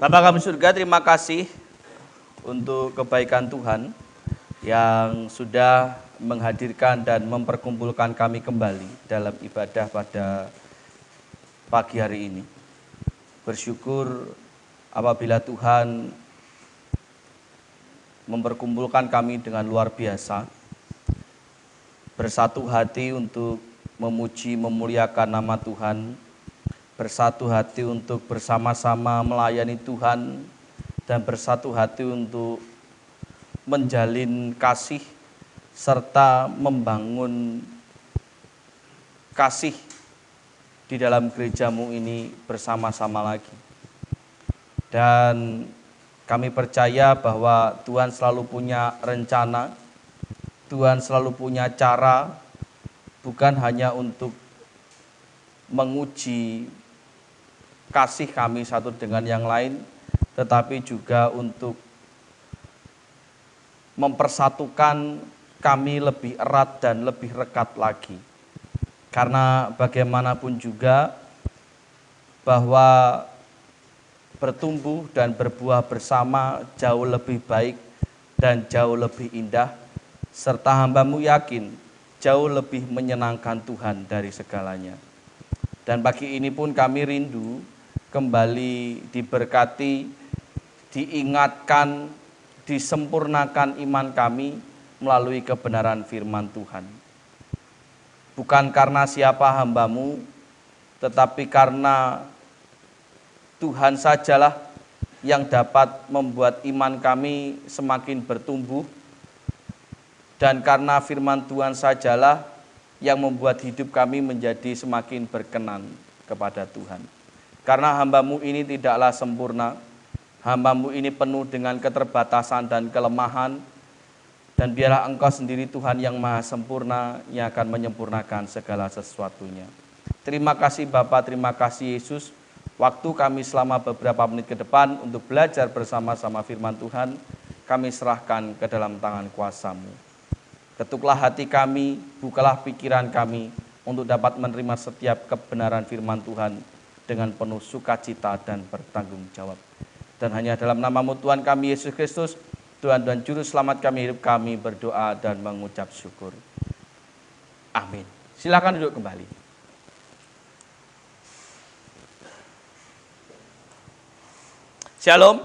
Bapa kami surga, terima kasih untuk kebaikan Tuhan yang sudah menghadirkan dan memperkumpulkan kami kembali dalam ibadah pada pagi hari ini. Bersyukur apabila Tuhan memperkumpulkan kami dengan luar biasa, bersatu hati untuk memuji memuliakan nama Tuhan, bersatu hati untuk bersama-sama melayani Tuhan, dan bersatu hati untuk menjalin kasih serta membangun kasih di dalam gerejamu ini bersama-sama lagi. Dan kami percaya bahwa Tuhan selalu punya rencana, Tuhan selalu punya cara, bukan hanya untuk menguji kasih kami satu dengan yang lain, tetapi juga untuk mempersatukan kami lebih erat dan lebih rekat lagi. Karena bagaimanapun juga bahwa bertumbuh dan berbuah bersama jauh lebih baik dan jauh lebih indah, serta hamba-Mu yakin jauh lebih menyenangkan Tuhan dari segalanya. Dan pagi ini pun kami rindu kembali diberkati, diingatkan, disempurnakan iman kami melalui kebenaran firman Tuhan. Bukan karena siapa hamba-Mu, tetapi karena Tuhan sajalah yang dapat membuat iman kami semakin bertumbuh, dan karena firman Tuhan sajalah yang membuat hidup kami menjadi semakin berkenan kepada Tuhan. Karena hamba-Mu ini tidaklah sempurna, hamba-Mu ini penuh dengan keterbatasan dan kelemahan, dan biarlah Engkau sendiri Tuhan yang maha sempurna yang akan menyempurnakan segala sesuatunya. Terima kasih Bapa, terima kasih Yesus. Waktu kami selama beberapa menit ke depan untuk belajar bersama-sama firman Tuhan, kami serahkan ke dalam tangan kuasa-Mu. Ketuklah hati kami, bukalah pikiran kami untuk dapat menerima setiap kebenaran firman Tuhan dengan penuh sukacita dan bertanggung jawab. Dan hanya dalam nama-Mu Tuhan kami Yesus Kristus, Tuhan dan Juru Selamat kami, hidup kami berdoa dan mengucap syukur. Amin. Silakan duduk kembali. Shalom.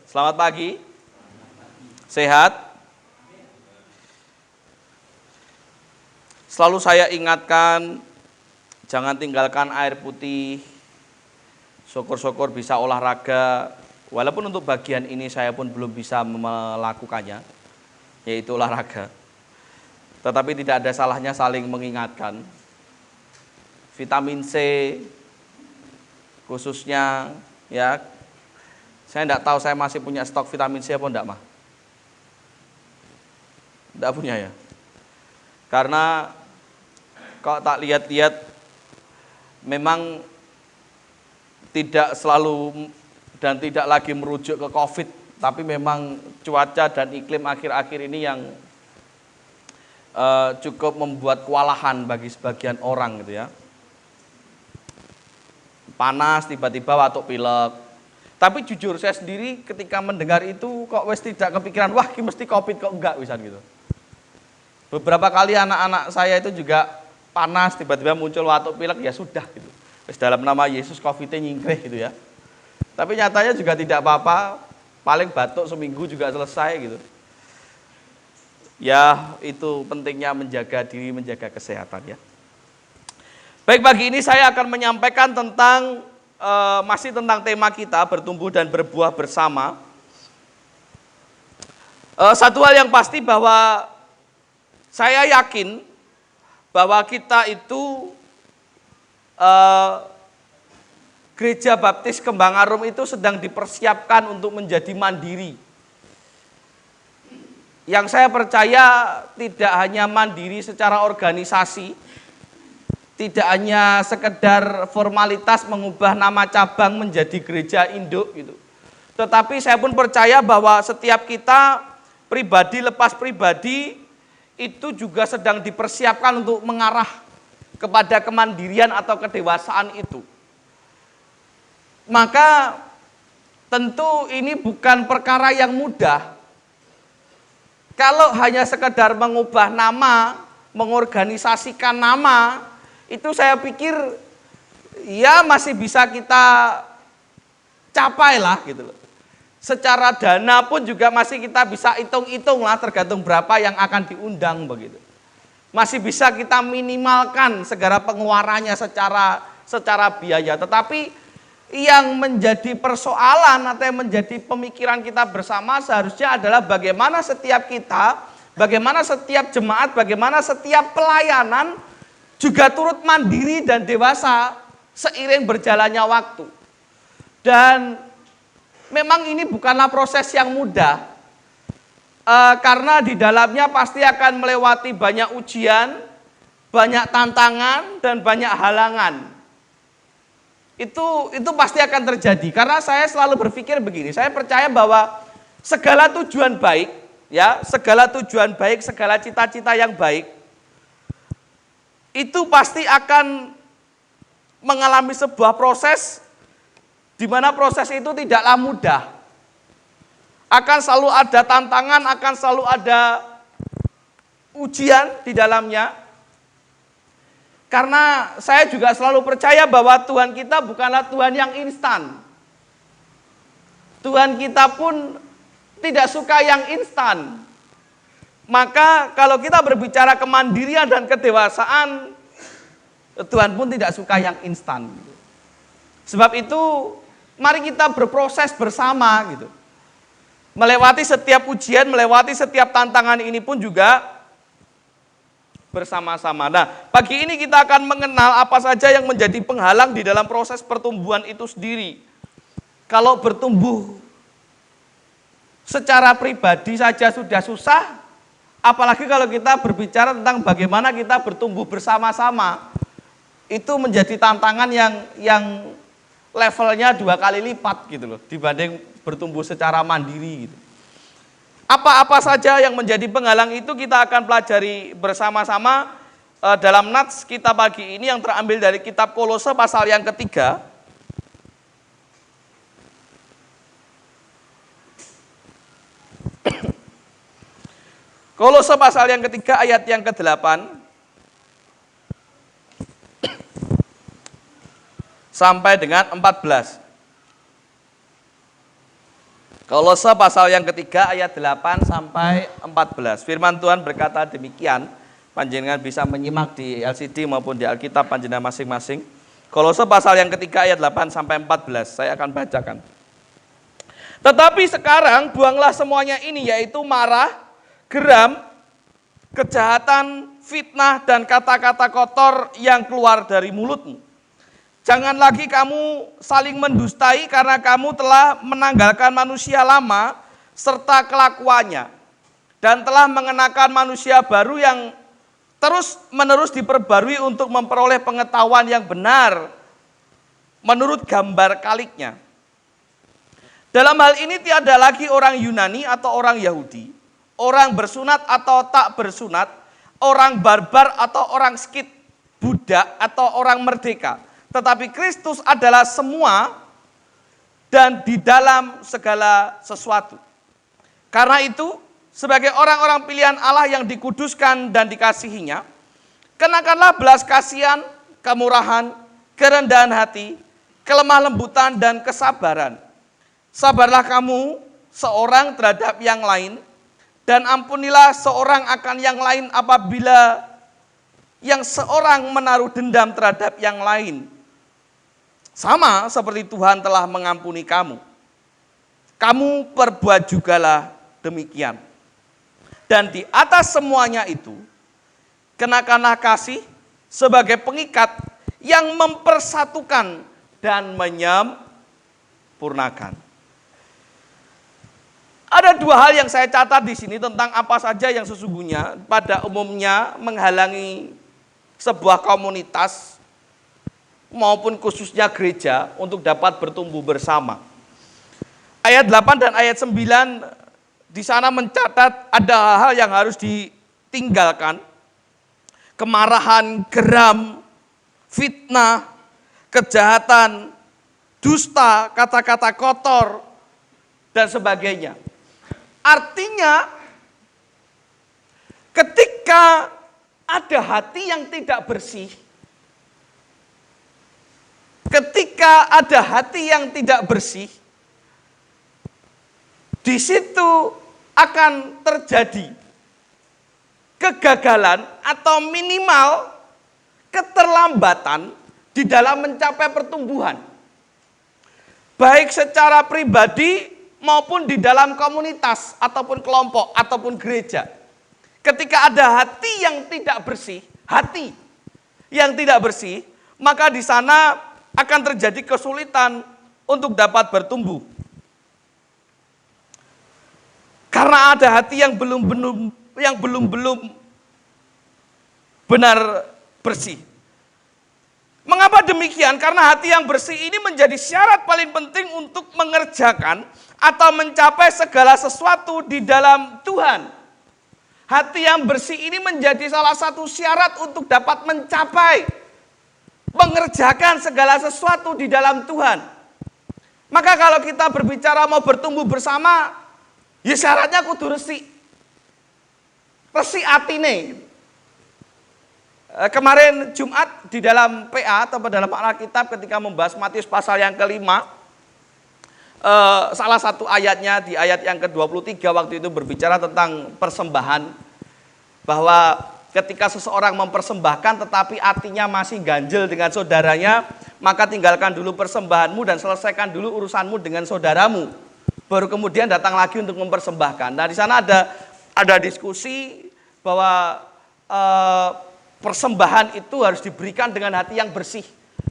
Selamat pagi. Sehat? Selalu saya ingatkan, jangan tinggalkan air putih, syukur-syukur bisa olahraga, walaupun untuk bagian ini saya pun belum bisa melakukannya, yaitu olahraga. Tetapi tidak ada salahnya saling mengingatkan. Vitamin C, khususnya ya, saya tidak tahu saya masih punya stok vitamin C apa enggak, Mah? Tidak punya ya? Karena kalau tak lihat-lihat, memang tidak selalu dan tidak lagi merujuk ke COVID, tapi memang cuaca dan iklim akhir-akhir ini yang cukup membuat kewalahan bagi sebagian orang gitu ya. Panas, tiba-tiba batuk pilek. Tapi jujur saya sendiri ketika mendengar itu kok wes tidak kepikiran, wah ini mesti COVID kok enggak bisa gitu. Beberapa kali anak-anak saya itu juga panas, tiba-tiba muncul batuk pilek, ya sudah gitu. Wes dalam nama Yesus COVID-nya nyingkrih gitu ya. Tapi nyatanya juga tidak apa-apa, paling batuk seminggu juga selesai gitu. Ya itu pentingnya menjaga diri, menjaga kesehatan ya. Baik, pagi ini saya akan menyampaikan tentang masih tentang tema kita bertumbuh dan berbuah bersama. Satu hal yang pasti bahwa saya yakin bahwa kita itu Gereja Baptis Kembang Arum itu sedang dipersiapkan untuk menjadi mandiri. Yang saya percaya tidak hanya mandiri secara organisasi, tidak hanya sekedar formalitas mengubah nama cabang menjadi gereja induk gitu. Tetapi saya pun percaya bahwa setiap kita pribadi lepas pribadi itu juga sedang dipersiapkan untuk mengarah kepada kemandirian atau kedewasaan itu. Maka tentu ini bukan perkara yang mudah. Kalau hanya sekedar mengubah nama, mengorganisasikan nama, itu saya pikir ya masih bisa kita capai lah gitu loh. Secara dana pun juga masih kita bisa hitung-hitung lah, tergantung berapa yang akan diundang begitu. Masih bisa kita minimalkan segala pengeluarannya secara biaya. Tetapi yang menjadi persoalan atau yang menjadi pemikiran kita bersama seharusnya adalah bagaimana setiap kita, bagaimana setiap jemaat, bagaimana setiap pelayanan juga turut mandiri dan dewasa seiring berjalannya waktu. Dan memang ini bukanlah proses yang mudah, karena di dalamnya pasti akan melewati banyak ujian, banyak tantangan, dan banyak halangan. Itu pasti akan terjadi, karena saya selalu berpikir begini, saya percaya bahwa segala tujuan baik, ya, segala tujuan baik, segala cita-cita yang baik, itu pasti akan mengalami sebuah proses di mana proses itu tidaklah mudah. Akan selalu ada tantangan, akan selalu ada ujian di dalamnya. Karena saya juga selalu percaya bahwa Tuhan kita bukanlah Tuhan yang instan. Tuhan kita pun tidak suka yang instan. Maka kalau kita berbicara kemandirian dan kedewasaan, Tuhan pun tidak suka yang instan. Sebab itu mari kita berproses bersama gitu. Melewati setiap ujian, melewati setiap tantangan ini pun juga bersama-sama. Nah, pagi ini kita akan mengenal apa saja yang menjadi penghalang di dalam proses pertumbuhan itu sendiri. Kalau bertumbuh secara pribadi saja sudah susah, apalagi kalau kita berbicara tentang bagaimana kita bertumbuh bersama-sama. Itu menjadi tantangan yang levelnya 2 kali lipat gitu loh, dibanding bertumbuh secara mandiri gitu. Apa-apa saja yang menjadi penghalang itu kita akan pelajari bersama-sama dalam nats kita pagi ini yang terambil dari kitab Kolose pasal yang ketiga. Kolose pasal yang ketiga ayat yang ke-8 sampai dengan 14. Kolose pasal yang ketiga ayat 8 sampai 14. Firman Tuhan berkata demikian. Panjenengan bisa menyimak di LCD maupun di Alkitab panjenengan masing-masing. Kolose pasal yang ketiga ayat 8 sampai 14. Saya akan bacakan. Tetapi sekarang buanglah semuanya ini, yaitu marah, geram, kejahatan, fitnah, dan kata-kata kotor yang keluar dari mulutmu. Jangan lagi kamu saling mendustai karena kamu telah menanggalkan manusia lama serta kelakuannya dan telah mengenakan manusia baru yang terus-menerus diperbarui untuk memperoleh pengetahuan yang benar menurut gambar kaliknya. Dalam hal ini tiada lagi orang Yunani atau orang Yahudi, orang bersunat atau tak bersunat, orang barbar atau orang skit, budak atau orang merdeka. Tetapi Kristus adalah semua dan di dalam segala sesuatu. Karena itu, sebagai orang-orang pilihan Allah yang dikuduskan dan dikasihinya, kenakanlah belas kasihan, kemurahan, kerendahan hati, kelemah lembutan, dan kesabaran. Sabarlah kamu seorang terhadap yang lain, dan ampunilah seorang akan yang lain apabila yang seorang menaruh dendam terhadap yang lain. Sama seperti Tuhan telah mengampuni kamu. Kamu perbuat jugalah demikian. Dan di atas semuanya itu, kenakanlah kasih sebagai pengikat yang mempersatukan dan menyempurnakan. Ada 2 hal yang saya catat di sini tentang apa saja yang sesungguhnya pada umumnya menghalangi sebuah komunitas maupun khususnya gereja untuk dapat bertumbuh bersama. Ayat 8 dan ayat 9 di sana mencatat ada hal-hal yang harus ditinggalkan. Kemarahan, geram, fitnah, kejahatan, dusta, kata-kata kotor, dan sebagainya. Artinya ketika ada hati yang tidak bersih, ketika ada hati yang tidak bersih, di situ akan terjadi kegagalan atau minimal keterlambatan di dalam mencapai pertumbuhan. Baik secara pribadi maupun di dalam komunitas ataupun kelompok ataupun gereja. Ketika ada hati yang tidak bersih, maka di sana akan terjadi kesulitan untuk dapat bertumbuh. Karena ada hati yang belum benar bersih. Mengapa demikian? Karena hati yang bersih ini menjadi syarat paling penting untuk mengerjakan atau mencapai segala sesuatu di dalam Tuhan. Hati yang bersih ini menjadi salah satu syarat untuk dapat mencapai, mengerjakan segala sesuatu di dalam Tuhan. Maka kalau kita berbicara mau bertumbuh bersama, ya syaratnya kudu resik. Resik atine. Kemarin Jumat di dalam PA atau dalam Alkitab ketika membahas Matius pasal yang kelima, salah satu ayatnya di ayat yang ke-23 waktu itu berbicara tentang persembahan, bahwa ketika seseorang mempersembahkan tetapi hatinya masih ganjel dengan saudaranya, maka tinggalkan dulu persembahanmu dan selesaikan dulu urusanmu dengan saudaramu, baru kemudian datang lagi untuk mempersembahkan. Nah di sana ada diskusi bahwa persembahan itu harus diberikan dengan hati yang bersih,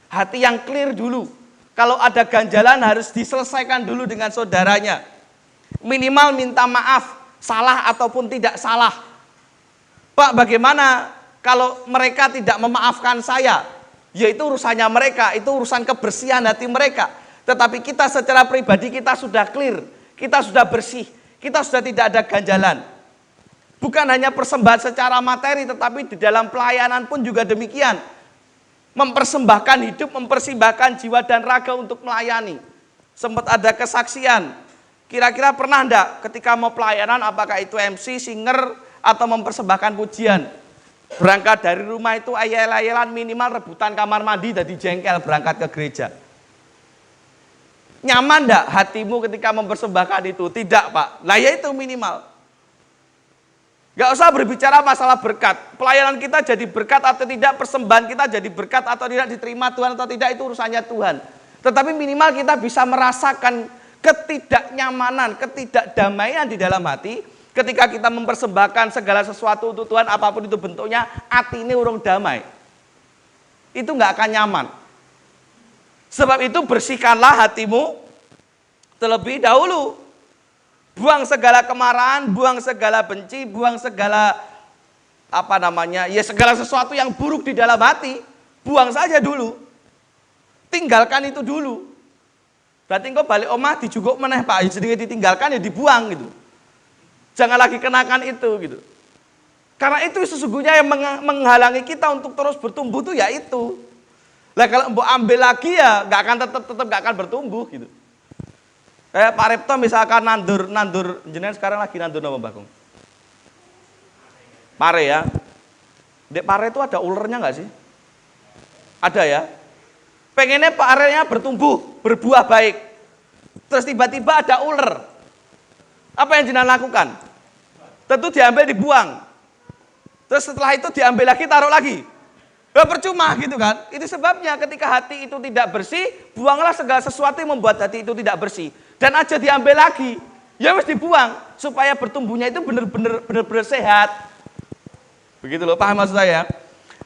hati yang clear dulu. Kalau ada ganjalan harus diselesaikan dulu dengan saudaranya. Minimal minta maaf, salah ataupun tidak salah. Pak, bagaimana kalau mereka tidak memaafkan saya? Ya itu urusannya mereka, itu urusan kebersihan hati mereka. Tetapi kita secara pribadi kita sudah clear, kita sudah bersih, kita sudah tidak ada ganjalan. Bukan hanya persembahan secara materi, tetapi di dalam pelayanan pun juga demikian. Mempersembahkan hidup, mempersembahkan jiwa dan raga untuk melayani. Sempat ada kesaksian. Kira-kira pernah enggak ketika mau pelayanan, apakah itu MC, singer, atau mempersembahkan pujian? Berangkat dari rumah itu ayel-ayelan, minimal rebutan kamar mandi, jadi jengkel berangkat ke gereja. Nyaman enggak hatimu ketika mempersembahkan itu? Tidak, Pak. Nah ya itu minimal. Gak usah berbicara masalah berkat. Pelayanan kita jadi berkat atau tidak, persembahan kita jadi berkat atau tidak, diterima Tuhan atau tidak, itu urusannya Tuhan. Tetapi minimal kita bisa merasakan ketidaknyamanan, ketidakdamaian di dalam hati ketika kita mempersembahkan segala sesuatu untuk Tuhan, apapun itu bentuknya, hati ini urung damai. Itu gak akan nyaman. Sebab itu bersihkanlah hatimu terlebih dahulu. Buang segala kemarahan, buang segala benci, buang segala segala sesuatu yang buruk di dalam hati, buang saja dulu. Tinggalkan itu dulu. Berarti engkau balik omah dijuguk meneh Pak, jadi ditinggalkan ya dibuang gitu. Jangan lagi kenakan itu gitu. Karena itu sesungguhnya yang menghalangi kita untuk terus bertumbuh tuh ya itu. Lah kalau mbok ambil lagi ya tetap gak akan bertumbuh gitu. Pak Repto misalkan nandur jenengan sekarang lagi nandur apa Mbak Kung? Pare ya. Dek pare itu ada ulernya enggak sih? Ada ya. Pengennya parenya bertumbuh, berbuah baik. Terus tiba-tiba ada uler. Apa yang jenengan lakukan? Tentu diambil dibuang. Terus setelah itu diambil lagi taruh lagi. Percuma gitu kan. Itu sebabnya ketika hati itu tidak bersih, buanglah segala sesuatu yang membuat hati itu tidak bersih. Dan aja diambil lagi, ya harus dibuang supaya bertumbuhnya itu benar-benar sehat. Begitu loh, paham maksud saya?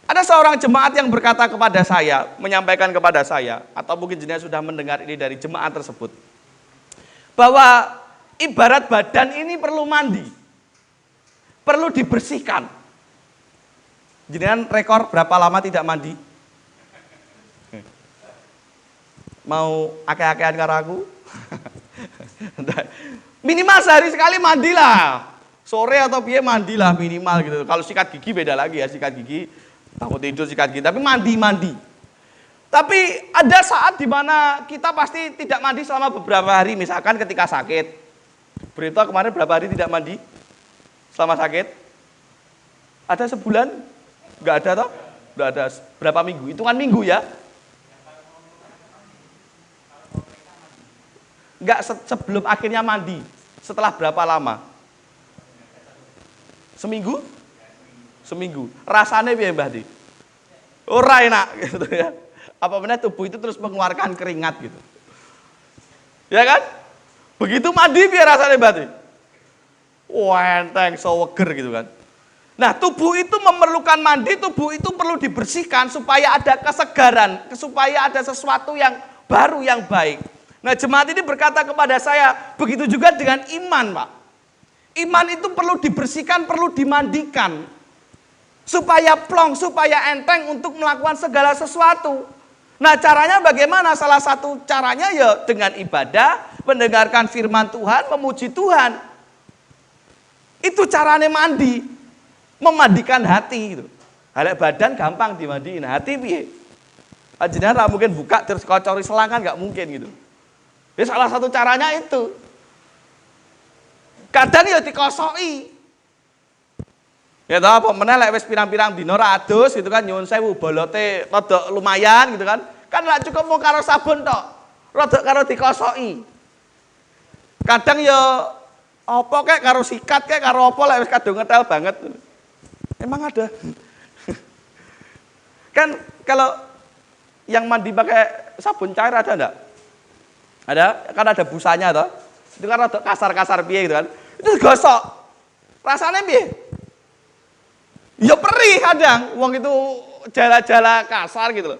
Ada seorang jemaat yang berkata kepada saya, menyampaikan kepada saya, atau mungkin jenengan sudah mendengar ini dari jemaat tersebut, bahwa ibarat badan ini perlu mandi, perlu dibersihkan. Jenengan rekor berapa lama tidak mandi? Mau ake-akean karo aku? Minimal sehari sekali mandilah. Sore atau piye mandilah minimal gitu. Kalau sikat gigi beda lagi ya, sikat gigi takut tidur sikat gigi, tapi mandi. Tapi ada saat di mana kita pasti tidak mandi selama beberapa hari, misalkan ketika sakit. Berita kemarin berapa hari tidak mandi selama sakit? Ada sebulan? Enggak ada toh? Enggak ada. Berapa minggu? Hitungan minggu ya? Enggak, sebelum akhirnya mandi. Setelah berapa lama? Seminggu? Seminggu. Rasanya piye Mbah Di? Ora enak gitu ya. Apa benar tubuh itu terus mengeluarkan keringat gitu. Ya kan? Begitu mandi piye rasanya Mbah Di? Wah, enteng seger gitu kan. Nah, tubuh itu memerlukan mandi, tubuh itu perlu dibersihkan supaya ada kesegaran, supaya ada sesuatu yang baru, yang baik. Nah, jemaat ini berkata kepada saya, begitu juga dengan iman, Pak. Iman itu perlu dibersihkan, perlu dimandikan. Supaya plong, supaya enteng untuk melakukan segala sesuatu. Nah, caranya bagaimana? Salah satu caranya ya dengan ibadah, mendengarkan firman Tuhan, memuji Tuhan. Itu caranya mandi. Memandikan hati gitu. Halek badan gampang dimandiin, hati piye? Ajenengan lah mungkin buka terus kocori selang kan nggak mungkin gitu. Ya salah satu caranya itu. Kadang ya dikosoki. Ya tau apa meneh lek wis pirang-pirang dina ra adus gitu kan nyuwun sewu bolote rada lumayan gitu kan. Kan lak cukup mau karo sabun tok. Rada karo dikosoki. Kadang ya apa kek karo sikat kek karo apa lek wis kadung ngetel banget. Emang ada. Kan kalau yang mandi pakai sabun cair ada enggak? Ada, kan ada busanya toh. Itu kan rada kasar-kasar piye gitu kan. Itu gosok. Rasanya piye? Ya perih kadang, wong itu jala-jala kasar gitu loh.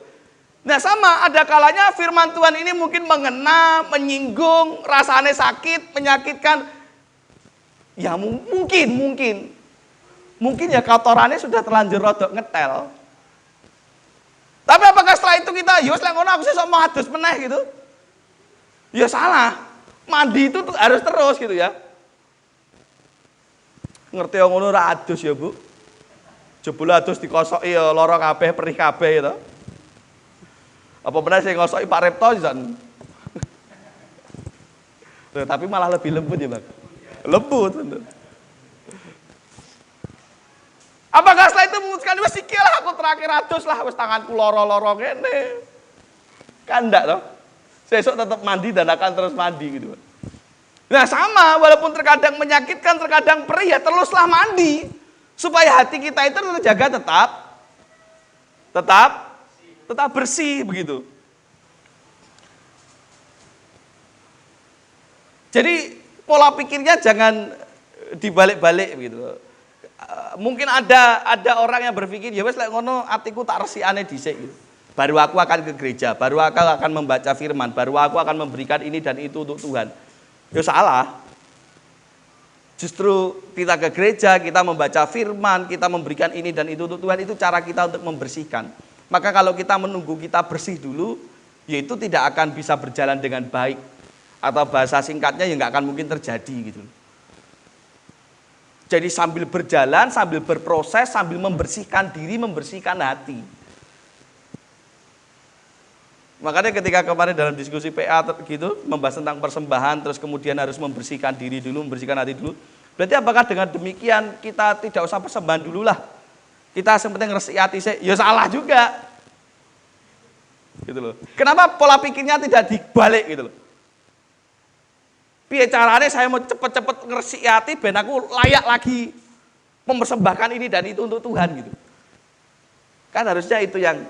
Nah sama, ada kalanya firman Tuhan ini mungkin mengena, menyinggung, rasanya sakit, menyakitkan. Ya mungkin ya kotorannya sudah terlanjur rodok ngetel. Tapi apakah setelah itu kita, yus lah ngono aku sih sok mau adus meneh gitu. Ya salah, mandi itu harus terus gitu ya. Ngerti yang ngono ra adus ya Bu. Jebule adus dikosoki ya lara kabeh, perih kabeh gitu. Apa benar saya ngosoki Pak Repto jan. Tapi malah lebih lembut ya Bang. Lembut bener. Apakah setelah itu memutuskan wis iki lah aku terakhir adus lah wis tanganku loro-loro kene. Kan enggak toh? Sesuk tetap mandi dan akan terus mandi gitu. Nah sama, walaupun terkadang menyakitkan, terkadang perih ya teruslah mandi. Supaya hati kita itu terjaga tetap bersih begitu. Jadi pola pikirnya jangan dibalik-balik begitu. Mungkin ada orang yang berpikir ya wes lek ngono atiku tak resikane dhisik gitu. Baru aku akan ke gereja, baru aku akan membaca firman, baru aku akan memberikan ini dan itu untuk Tuhan. Ya salah. Justru kita ke gereja, kita membaca firman, kita memberikan ini dan itu untuk Tuhan, itu cara kita untuk membersihkan. Maka kalau kita menunggu kita bersih dulu, ya itu tidak akan bisa berjalan dengan baik. Atau bahasa singkatnya ya nggak akan mungkin terjadi gitu. Jadi sambil berjalan, sambil berproses, sambil membersihkan diri, membersihkan hati. Makanya ketika kemarin dalam diskusi PA gitu, membahas tentang persembahan, terus kemudian harus membersihkan diri dulu, membersihkan hati dulu. Berarti apakah dengan demikian kita tidak usah persembahan dulu lah? Kita sepenting resik hati saya, ya salah juga. Gitu loh. Kenapa pola pikirnya tidak dibalik gitu loh? Piye caranya saya mau cepet-cepet ngeresik hati ben aku layak lagi mempersembahkan ini dan itu untuk Tuhan gitu. Kan harusnya itu yang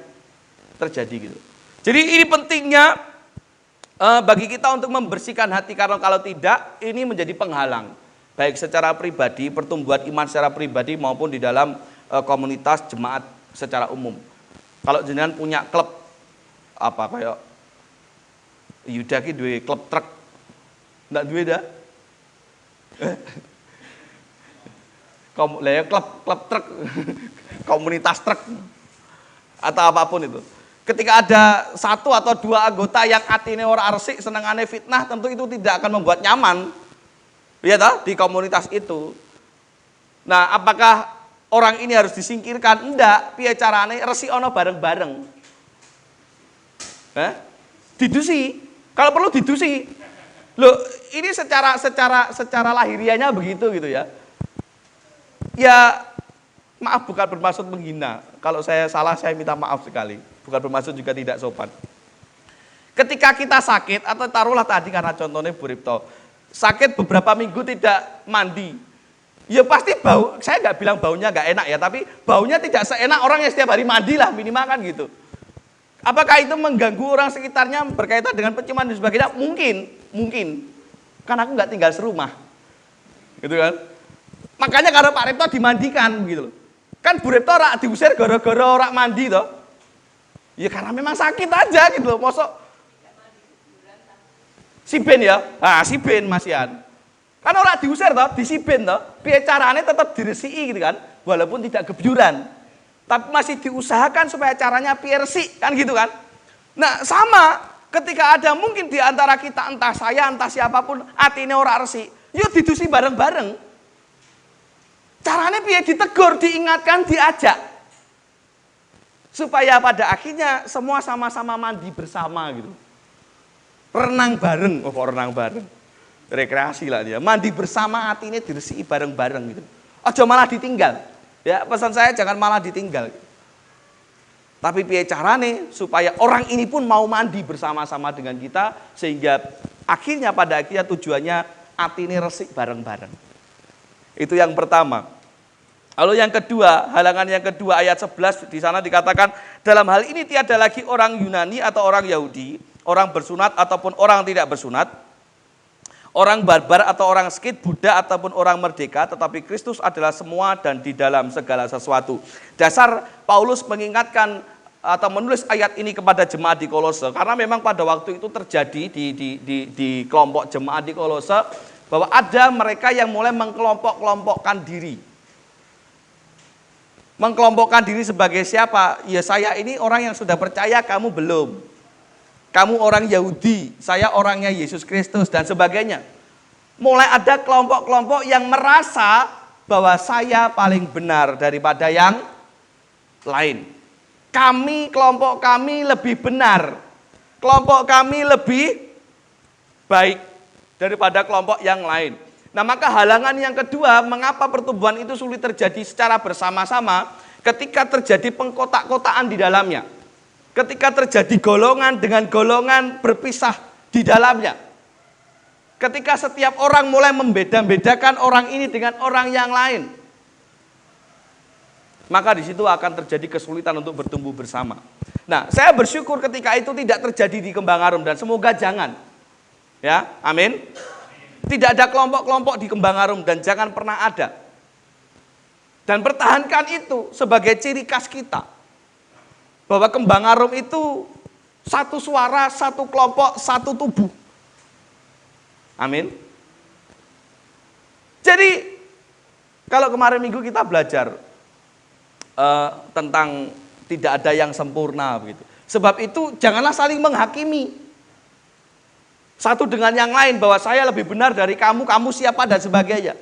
terjadi gitu. Jadi ini pentingnya bagi kita untuk membersihkan hati, karena kalau tidak ini menjadi penghalang. Baik secara pribadi, pertumbuhan iman secara pribadi maupun di dalam komunitas jemaat secara umum. Kalau jenengan punya klub apa kayak Yuda ki duwe klub truk. Nggak duwe dah. Klub truk, komunitas truk atau apapun itu. Ketika ada satu atau dua anggota yang atine ora resik, senengane fitnah, tentu itu tidak akan membuat nyaman. Ya toh, di komunitas itu. Nah, apakah orang ini harus disingkirkan? Enggak, piye carane resik ono bareng-bareng. Didusi. Kalau perlu didusi. Loh, ini secara lahiriahnya begitu gitu ya. Ya, maaf bukan bermaksud menghina. Kalau saya salah saya minta maaf sekali. Bukan bermaksud juga tidak sopan. Ketika kita sakit atau taruhlah tadi karena contohnya Bu Ripto, sakit beberapa minggu tidak mandi. Ya pasti bau, saya nggak bilang baunya nggak enak ya, tapi baunya tidak seenak orang yang setiap hari mandi lah minimal kan gitu. Apakah itu mengganggu orang sekitarnya berkaitan dengan penciuman dan sebagainya? Mungkin. Kan aku nggak tinggal serumah. Gitu kan. Makanya karena Pak Ripto dimandikan gitu loh. Kan Bu Ripto rak diusir gara-gara orang mandi toh. Ya karena memang sakit aja gitu loh. Mosok si Ben ya? Ah, si Ben Mas Yan. Kan orang diusir toh, di si Ben toh. Piye carane tetap diresiki gitu kan. Walaupun tidak gebyuran. Tapi masih diusahakan supaya caranya piye resik kan gitu kan. Nah, sama ketika ada mungkin di antara kita entah saya entah siapapun atine ora resik, yuk didusi bareng-bareng. Caranya piye ditegur, diingatkan, diajak. Supaya pada akhirnya semua sama-sama mandi bersama gitu. Renang bareng, renang bareng. Rekreasi lah dia. Mandi bersama atine diresiki bareng-bareng gitu. Aja malah ditinggal. Ya, pesan saya jangan malah ditinggal. Tapi piye carane supaya orang ini pun mau mandi bersama-sama dengan kita sehingga akhirnya pada akhirnya tujuannya atine resik bareng-bareng. Itu yang pertama. Lalu yang kedua, halangan yang kedua ayat 11 di sana dikatakan dalam hal ini tiada lagi orang Yunani atau orang Yahudi, orang bersunat ataupun orang tidak bersunat, orang barbar atau orang skit, Buddha ataupun orang merdeka, tetapi Kristus adalah semua dan di dalam segala sesuatu. Dasar Paulus mengingatkan atau menulis ayat ini kepada jemaat di Kolose karena memang pada waktu itu terjadi di kelompok jemaat di Kolose bahwa ada mereka yang mulai mengkelompok-kelompokkan diri. Mengkelompokkan diri sebagai siapa? Ya saya ini orang yang sudah percaya, kamu belum. Kamu orang Yahudi, saya orangnya Yesus Kristus dan sebagainya. Mulai ada kelompok-kelompok yang merasa bahwa saya paling benar daripada yang lain. Kelompok kami lebih benar. Kelompok kami lebih baik daripada kelompok yang lain. Nah, maka halangan yang kedua, mengapa pertumbuhan itu sulit terjadi secara bersama-sama ketika terjadi pengkotak-kotaan di dalamnya. Ketika terjadi golongan dengan golongan berpisah di dalamnya. Ketika setiap orang mulai membeda-bedakan orang ini dengan orang yang lain. Maka di situ akan terjadi kesulitan untuk bertumbuh bersama. Nah, saya bersyukur ketika itu tidak terjadi di Kembang Arum dan semoga jangan. Ya, amin. Tidak ada kelompok-kelompok di Kembang Arum dan jangan pernah ada. Dan pertahankan itu sebagai ciri khas kita. Bahwa Kembang Arum itu satu suara, satu kelompok, satu tubuh. Amin. Jadi kalau kemarin minggu kita belajar tentang tidak ada yang sempurna begitu. Sebab itu janganlah saling menghakimi. Satu dengan yang lain bahwa saya lebih benar dari kamu, kamu siapa dan sebagainya.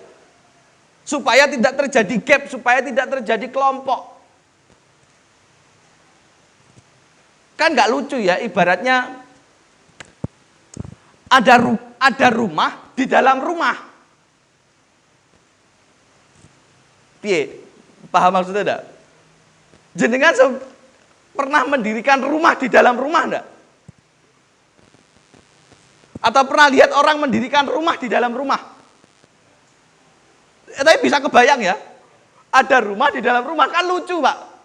Supaya tidak terjadi gap, supaya tidak terjadi kelompok. Kan nggak lucu ya, ibaratnya ada rumah di dalam rumah. Piye? Paham maksudnya enggak? Jenengan pernah mendirikan rumah di dalam rumah enggak? Atau pernah lihat orang mendirikan rumah di dalam rumah? Tapi bisa kebayang ya, ada rumah di dalam rumah, kan lucu Pak.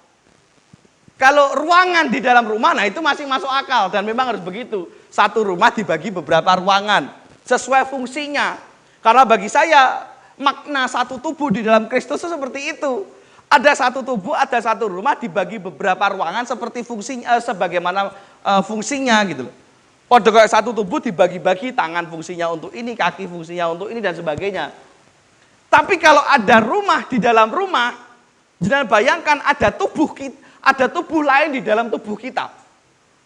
Kalau ruangan di dalam rumah, nah itu masih masuk akal dan memang harus begitu. Satu rumah dibagi beberapa ruangan, sesuai fungsinya. Karena bagi saya, makna satu tubuh di dalam Kristus itu seperti itu. Ada satu tubuh, ada satu rumah dibagi beberapa ruangan seperti fungsinya, sebagaimana fungsinya gitu loh. Pada kayak satu tubuh dibagi-bagi, tangan fungsinya untuk ini, kaki fungsinya untuk ini dan sebagainya. Tapi kalau ada rumah di dalam rumah, jangan bayangkan ada tubuh lain di dalam tubuh kita.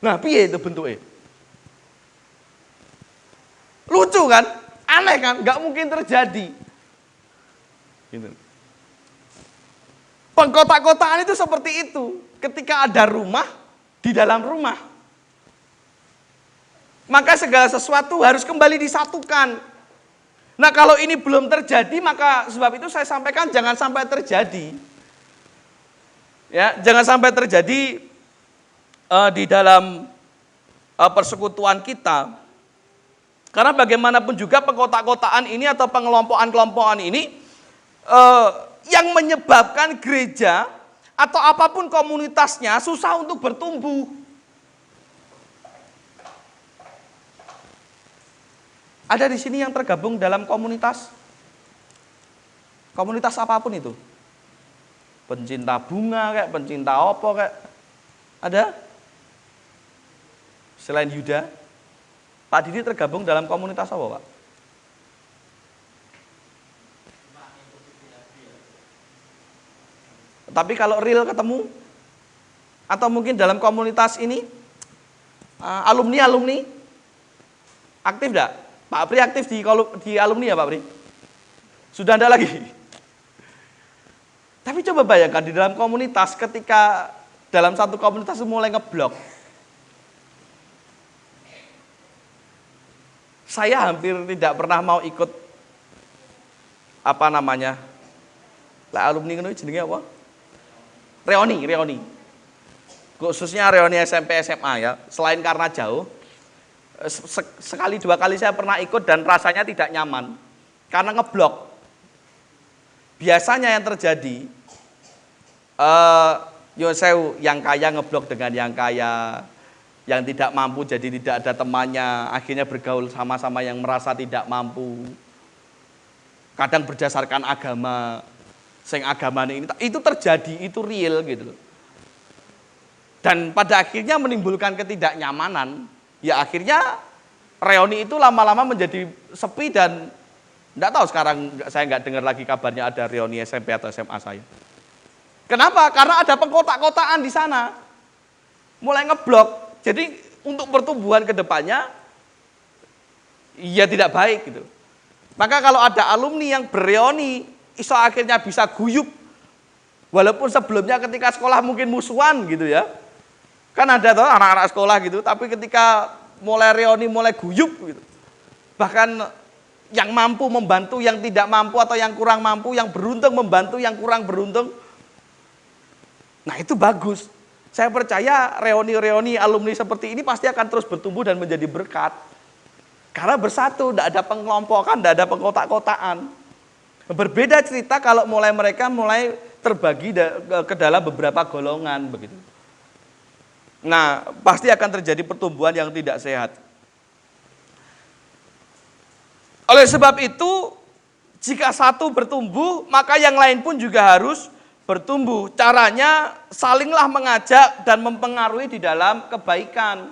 Nah, piye itu bentuknya? Lucu kan? Aneh kan? Gak mungkin terjadi. Gitu. Pengkotak-kotaan itu seperti itu. Ketika ada rumah di dalam rumah. Maka segala sesuatu harus kembali disatukan. Nah kalau ini belum terjadi, maka sebab itu saya sampaikan jangan sampai terjadi. Ya, jangan sampai terjadi di dalam persekutuan kita. Karena bagaimanapun juga pengkotak-kotaan ini atau pengelompokan-kelompokan ini yang menyebabkan gereja atau apapun komunitasnya susah untuk bertumbuh. Ada di sini yang tergabung dalam komunitas apapun itu. Pencinta bunga kayak, pencinta opo kayak. Ada? Selain Yuda, Pak Didi tergabung dalam komunitas apa, Pak? Tapi kalau real ketemu, atau mungkin dalam komunitas ini, alumni, aktif enggak? Pak Pri aktif di alumni ya Pak Pri? Sudah enggak lagi? Tapi coba bayangkan di dalam komunitas ketika dalam satu komunitas mulai ngeblok. Saya hampir tidak pernah mau ikut lah alumni ngono jenenge apa? Reoni. Khususnya reoni SMP SMA ya. Selain karena jauh, sekali dua kali saya pernah ikut dan rasanya tidak nyaman karena ngeblok. Biasanya yang terjadi yang kaya ngeblok dengan yang kaya, yang tidak mampu jadi tidak ada temannya, akhirnya bergaul sama-sama yang merasa tidak mampu. Kadang berdasarkan agama, agama ini itu terjadi, itu real gitu loh. Dan pada akhirnya menimbulkan ketidaknyamanan. Ya akhirnya reuni itu lama-lama menjadi sepi dan enggak tahu sekarang saya enggak dengar lagi kabarnya ada reuni SMP atau SMA saya. Kenapa? Karena ada pengkotak-kotaan di sana. Mulai ngeblok. Jadi untuk pertumbuhan ke depannya ya tidak baik gitu. Maka kalau ada alumni yang bereuni, iso akhirnya bisa guyup. Walaupun sebelumnya ketika sekolah mungkin musuhan gitu ya. Kan ada tuh anak-anak sekolah gitu, tapi ketika mulai reuni, mulai guyup gitu. Bahkan yang mampu membantu, yang tidak mampu atau yang kurang mampu, yang beruntung membantu, yang kurang beruntung. Nah itu bagus. Saya percaya reuni-reuni alumni seperti ini pasti akan terus bertumbuh dan menjadi berkat. Karena bersatu, tidak ada pengelompokan, tidak ada pengkotak-kotaan. Berbeda cerita kalau mereka mulai terbagi ke dalam beberapa golongan begitu. Nah, pasti akan terjadi pertumbuhan yang tidak sehat. Oleh sebab itu, jika satu bertumbuh, maka yang lain pun juga harus bertumbuh. Caranya salinglah mengajak dan mempengaruhi di dalam kebaikan.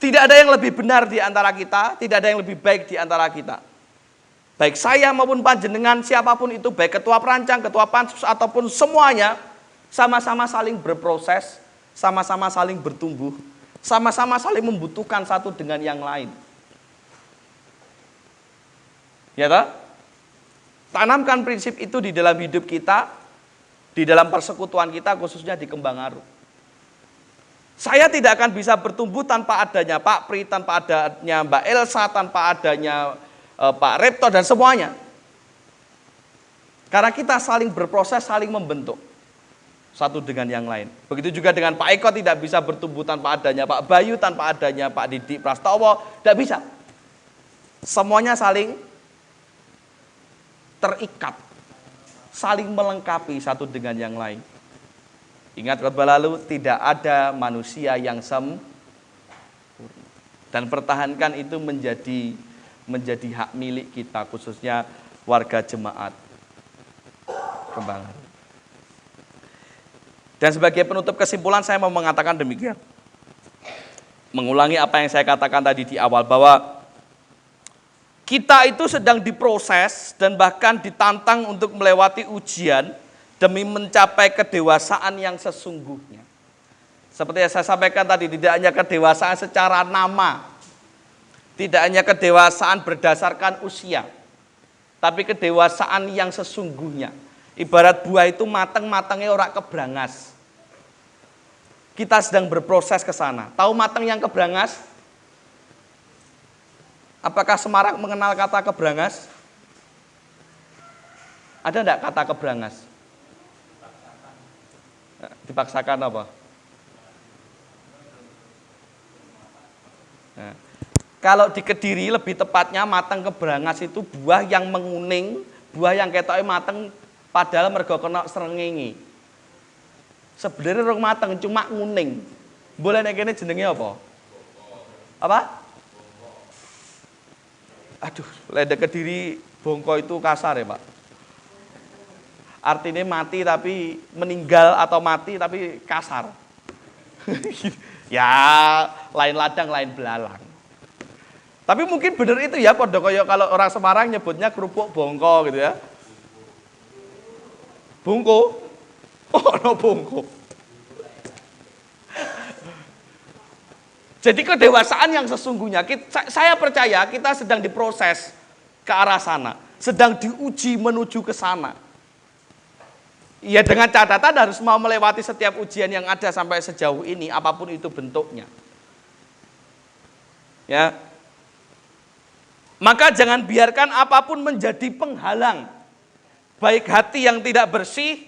Tidak ada yang lebih benar di antara kita, tidak ada yang lebih baik di antara kita. Baik saya maupun panjenengan, siapapun itu, baik ketua perancang, ketua pansus, ataupun semuanya, sama-sama saling berproses, sama-sama saling bertumbuh, sama-sama saling membutuhkan satu dengan yang lain. Ya toh? Tanamkan prinsip itu di dalam hidup kita, di dalam persekutuan kita, khususnya di Kembang Aru. Saya tidak akan bisa bertumbuh tanpa adanya Pak Pri, tanpa adanya Mbak Elsa, tanpa adanya Pak Repto dan semuanya. Karena kita saling berproses, saling membentuk satu dengan yang lain. Begitu juga dengan Pak Eko tidak bisa bertumbuh tanpa adanya Pak Bayu, tanpa adanya Pak Didi Prastowo, tidak bisa. Semuanya saling terikat, saling melengkapi satu dengan yang lain. Ingat khotbah lalu, tidak ada manusia yang sempurna. Dan pertahankan itu menjadi hak milik kita, khususnya warga jemaat Kembang Aru. Dan sebagai penutup kesimpulan saya mau mengatakan demikian. Mengulangi apa yang saya katakan tadi di awal, bahwa kita itu sedang diproses dan bahkan ditantang untuk melewati ujian demi mencapai kedewasaan yang sesungguhnya. Seperti yang saya sampaikan tadi, tidak hanya kedewasaan secara nama, tidak hanya kedewasaan berdasarkan usia, tapi kedewasaan yang sesungguhnya. Ibarat buah itu matang-matangnya ora kebrangas. Kita sedang berproses ke sana. Tahu matang yang kebrangas? Apakah Semarang mengenal kata kebrangas? Ada enggak kata kebrangas? Dipaksakan apa? Nah, kalau di Kediri lebih tepatnya matang kebrangas itu buah yang menguning, buah yang ketoknya matang padahal mergo kena srengenge. Sebenarnya rong mateng cuma nguning. Boleh nek kene jenenge apa? Apa? Aduh, lede Kediri bongko itu kasar ya, Pak. Artinya mati tapi meninggal atau mati tapi kasar. Ya, lain ladang lain belalang. Tapi mungkin bener itu ya, padha kaya kalau orang Semarang nyebutnya kerupuk bongko gitu ya. Bongko. Oh, no bongko. Jadi kedewasaan yang sesungguhnya, saya percaya kita sedang diproses ke arah sana. Sedang diuji menuju ke sana. Ya dengan catatan harus mau melewati setiap ujian yang ada sampai sejauh ini, apapun itu bentuknya. Ya. Maka jangan biarkan apapun menjadi penghalang. Baik hati yang tidak bersih,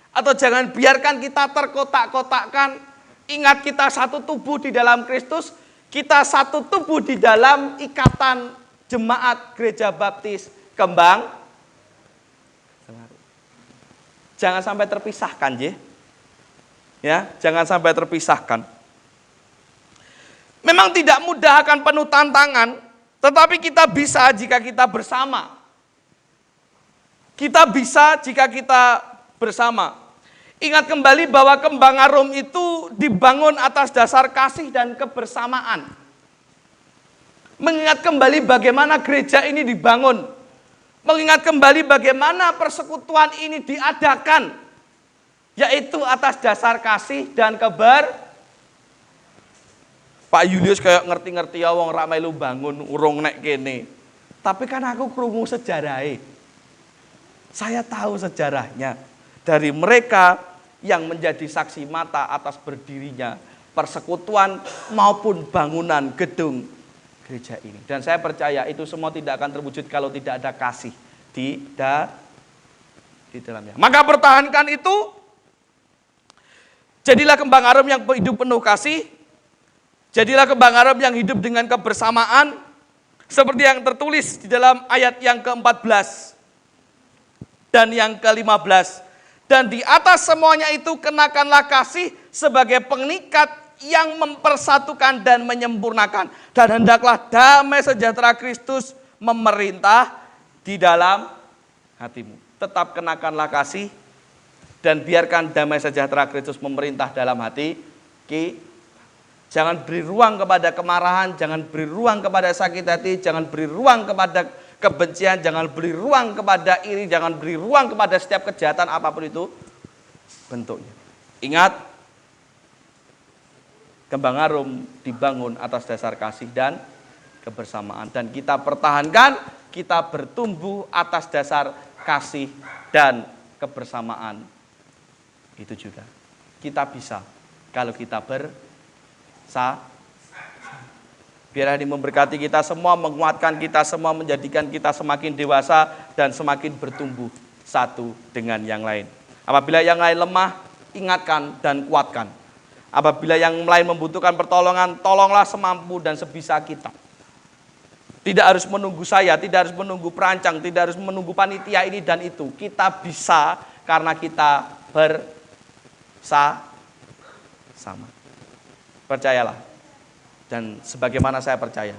atau jangan biarkan kita terkotak-kotakkan. Ingat kita satu tubuh di dalam Kristus, kita satu tubuh di dalam ikatan jemaat Gereja Baptis Kembang. Jangan sampai terpisahkan, ya, jangan sampai terpisahkan. Memang tidak mudah, akan penuh tantangan, tetapi kita bisa jika kita bersama. Kita bisa jika kita bersama. Ingat kembali bahwa Kembang Arum itu dibangun atas dasar kasih dan kebersamaan. Mengingat kembali bagaimana gereja ini dibangun. Mengingat kembali bagaimana persekutuan ini diadakan. Yaitu atas dasar kasih dan Pak Julius kayak ngerti-ngerti ya wong rak melu bangun urung nek kene. Tapi kan aku krungu sejarahnya. Saya tahu sejarahnya. Dari mereka yang menjadi saksi mata atas berdirinya persekutuan maupun bangunan gedung gereja ini. Dan saya percaya itu semua tidak akan terwujud kalau tidak ada kasih di dalamnya. Maka pertahankan itu. Jadilah Kembang Arum yang hidup penuh kasih. Jadilah Kembang Arum yang hidup dengan kebersamaan. Seperti yang tertulis di dalam ayat yang ke-14 dan yang ke-15. Dan di atas semuanya itu kenakanlah kasih sebagai pengikat yang mempersatukan dan menyempurnakan. Dan hendaklah damai sejahtera Kristus memerintah di dalam hatimu. Tetap kenakanlah kasih dan biarkan damai sejahtera Kristus memerintah dalam hati kita. Jangan beri ruang kepada kemarahan, jangan beri ruang kepada sakit hati, jangan beri ruang kepada kebencian, jangan beri ruang kepada iri, jangan beri ruang kepada setiap kejahatan apapun itu bentuknya. Ingat, Kembang Arum dibangun atas dasar kasih dan kebersamaan. Dan kita pertahankan, kita bertumbuh atas dasar kasih dan kebersamaan. Itu juga. Kita bisa kalau kita biar ini memberkati kita semua, menguatkan kita semua, menjadikan kita semakin dewasa dan semakin bertumbuh satu dengan yang lain. Apabila yang lain lemah, ingatkan dan kuatkan. Apabila yang lain membutuhkan pertolongan, tolonglah semampu dan sebisa kita. Tidak harus menunggu saya, tidak harus menunggu perancang, tidak harus menunggu panitia ini dan itu. Kita bisa karena kita bersama. Percayalah. Dan sebagaimana saya percaya,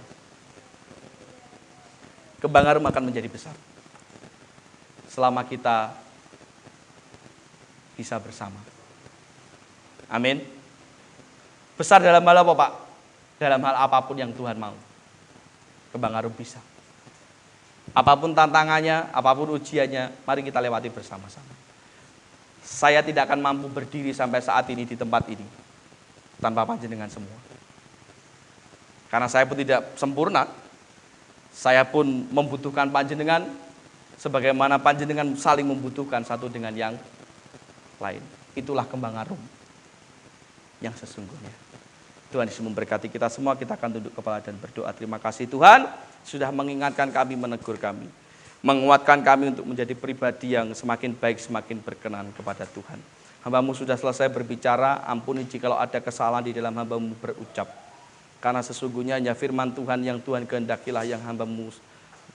Kembang Arum akan menjadi besar selama kita bisa bersama. Amin. Besar dalam hal apa, Pak? Dalam hal apapun yang Tuhan mau. Kembang Arum bisa. Apapun tantangannya, apapun ujiannya, mari kita lewati bersama-sama. Saya tidak akan mampu berdiri sampai saat ini di tempat ini tanpa panjenengan semua. Karena saya pun tidak sempurna, saya pun membutuhkan panjenengan, sebagaimana panjenengan saling membutuhkan satu dengan yang lain. Itulah Kembang Arum yang sesungguhnya. Tuhan Yesus memberkati kita semua. Kita akan tunduk kepala dan berdoa. Terima kasih Tuhan sudah mengingatkan kami, menegur kami, menguatkan kami untuk menjadi pribadi yang semakin baik, semakin berkenan kepada Tuhan. Hamba-Mu sudah selesai berbicara, ampuni jikalau ada kesalahan di dalam hamba-Mu berucap. Karena sesungguhnya hanya firman Tuhan yang Tuhan kehendakilah yang hamba-Mu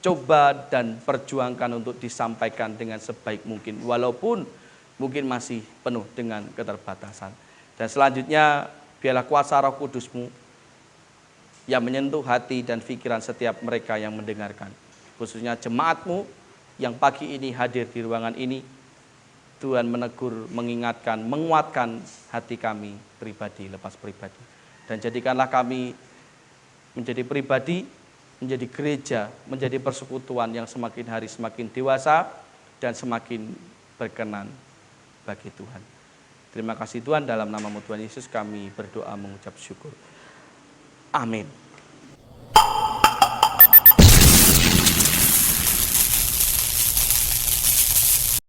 coba dan perjuangkan untuk disampaikan dengan sebaik mungkin. Walaupun mungkin masih penuh dengan keterbatasan. Dan selanjutnya biarlah kuasa Roh Kudus-Mu yang menyentuh hati dan pikiran setiap mereka yang mendengarkan. Khususnya jemaat-Mu yang pagi ini hadir di ruangan ini. Tuhan menegur, mengingatkan, menguatkan hati kami pribadi, lepas pribadi. Dan jadikanlah kami menjadi pribadi, menjadi gereja, menjadi persekutuan yang semakin hari semakin dewasa dan semakin berkenan bagi Tuhan. Terima kasih Tuhan, dalam nama-Mu Tuhan Yesus kami berdoa mengucap syukur. Amin.